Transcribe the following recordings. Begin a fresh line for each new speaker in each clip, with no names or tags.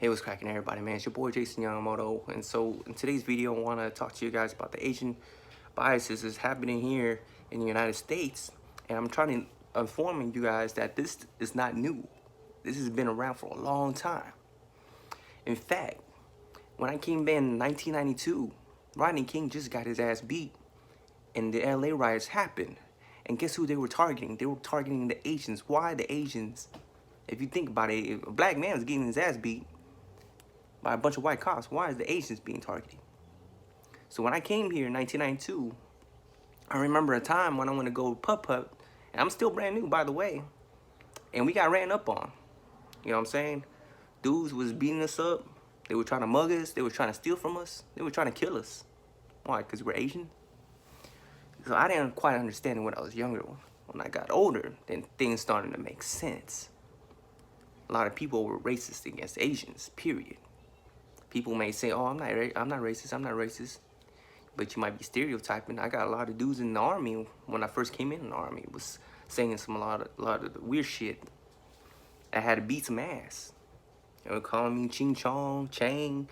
Hey, what's cracking, everybody, man? It's your boy Jason Yamamoto, and so in today's video I want to talk to you guys about the Asian biases that's happening here in the United States, and I'm trying to inform you guys that this is not new. This has been around for a long time. In fact, when I came in 1992, Rodney King just got his ass beat, and the LA riots happened. And guess who they were targeting? They were targeting the Asians. Why the Asians? If you think about it, if a black man is getting his ass beat by a bunch of white cops, why is the Asians being targeted? So when I came here in 1992, I remember a time when I went to go putt-putt, and I'm still brand new, by the way, and we got ran up on. You know what I'm saying? Dudes was beating us up. They were trying to mug us. They were trying to steal from us. They were trying to kill us. Why? Because we're Asian? So I didn't quite understand it when I was younger. When I got older, then things started to make sense. A lot of people were racist against Asians, period. People may say, oh, I'm not racist, but you might be stereotyping. I got a lot of dudes in the army when I first came in the army was saying a lot of the weird shit. I had to beat some ass. They were calling me Ching Chong, Chang,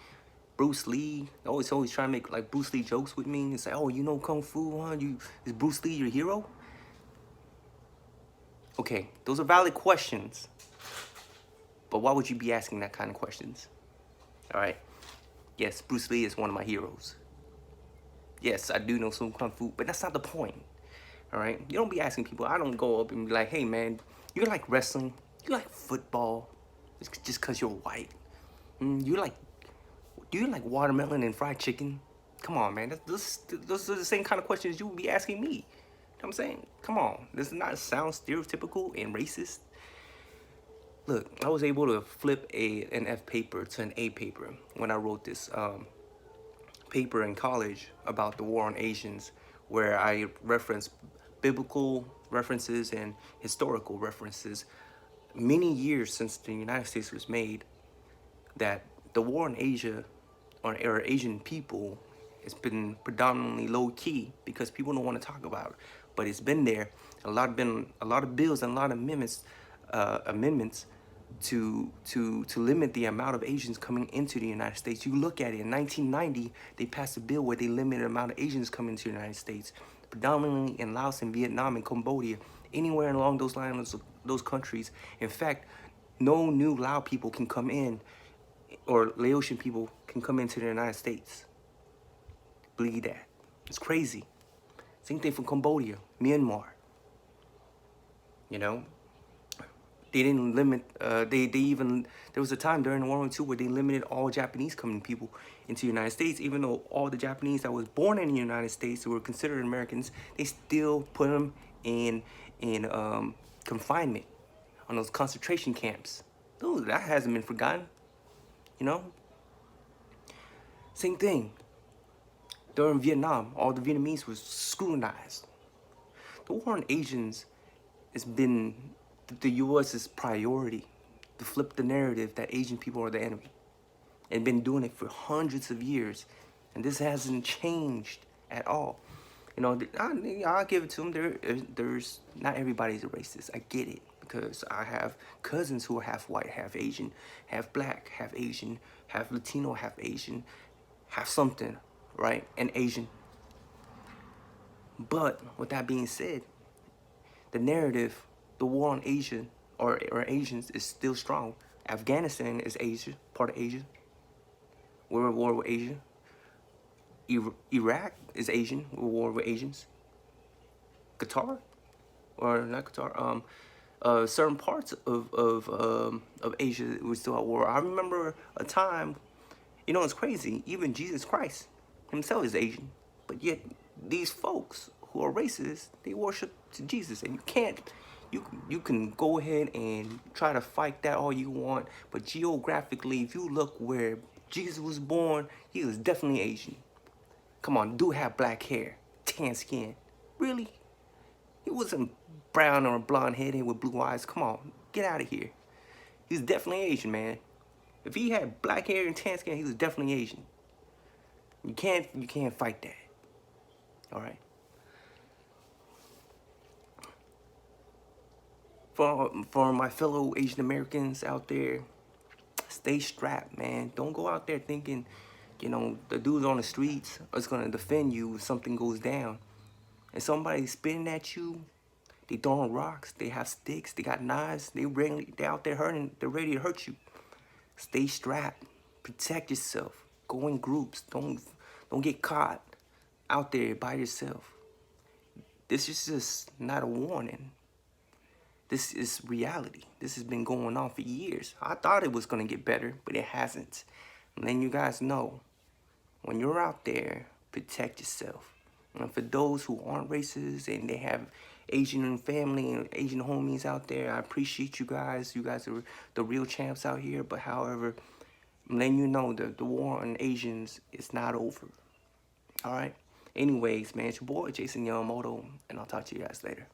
Bruce Lee. Always trying to make like Bruce Lee jokes with me and say, oh, you know Kung Fu, huh? Is Bruce Lee your hero? Okay, those are valid questions, but why would you be asking that kind of questions? All right. Yes, Bruce Lee is one of my heroes. Yes, I do know some Kung Fu, but that's not the point. All right? You don't be asking people. I don't go up and be like, hey, man, you like wrestling? You like football? Just because you're white? Do you like watermelon and fried chicken? Come on, man. Those are the same kind of questions you would be asking me. You know what I'm saying? Come on. Does it not sound stereotypical and racist? Look, I was able to flip an F paper to an A paper when I wrote this paper in college about the war on Asians, where I referenced biblical references and historical references many years since the United States was made, that the war on Asia or Asian people has been predominantly low key because people don't want to talk about it, but it's been there. A lot of bills and a lot of amendments to limit the amount of Asians coming into the United States. You look at it, in 1990, they passed a bill where they limited the amount of Asians coming into the United States, predominantly in Laos and Vietnam and Cambodia, anywhere along those lines, those countries. In fact, no new Lao people can come in, or Laotian people can come into the United States. Believe that. It's crazy. Same thing for Cambodia, Myanmar. You know? They didn't limit, there was a time during World War II where they limited all Japanese coming people into the United States. Even though all the Japanese that was born in the United States who were considered Americans, they still put them in confinement on those concentration camps. Dude, that hasn't been forgotten, you know? Same thing. During Vietnam, all the Vietnamese was scrutinized. The war on Asians has been the U.S.'s priority to flip the narrative that Asian people are the enemy, and been doing it for hundreds of years, and this hasn't changed at all. You know, I'll give it to them. There's not everybody's a racist. I get it, because I have cousins who are half white, half Asian, half black, half Asian, half Latino, half Asian, half something, right? And Asian. But with that being said, the narrative, the war on Asia or Asians is still strong. Afghanistan is Asia, part of Asia. We're at war with Asia. Iraq is Asian. We're at war with Asians. Qatar, or not Qatar. Certain parts of Asia we're still at war. I remember a time. You know, it's crazy. Even Jesus Christ himself is Asian, but yet these folks who are racist, they worship to Jesus, and you can't. You can go ahead and try to fight that all you want, but geographically, if you look where Jesus was born, he was definitely Asian. Come on, dude had black hair, tan skin. Really? He wasn't brown or blonde headed with blue eyes. Come on, get out of here. He's definitely Asian, man. If he had black hair and tan skin, he was definitely Asian. You can't fight that. All right. For my fellow Asian Americans out there, Stay strapped, man. Don't go out there thinking, you know, the dudes on the streets is gonna defend you if something goes down. And somebody's spitting at you, they throwing rocks, they have sticks, they got knives, they out there hurting, they're ready to hurt you. Stay strapped. Protect yourself. Go in groups. Don't get caught out there by yourself. This is just not a warning. This is reality. This has been going on for years. I thought it was gonna get better, but it hasn't. And then you guys know, when you're out there, protect yourself. And for those who aren't racist and they have Asian family and Asian homies out there, I appreciate you guys. You guys are the real champs out here. But however, I'm letting you know that the war on Asians is not over. All right? Anyways, man, it's your boy, Jason Yamamoto, and I'll talk to you guys later.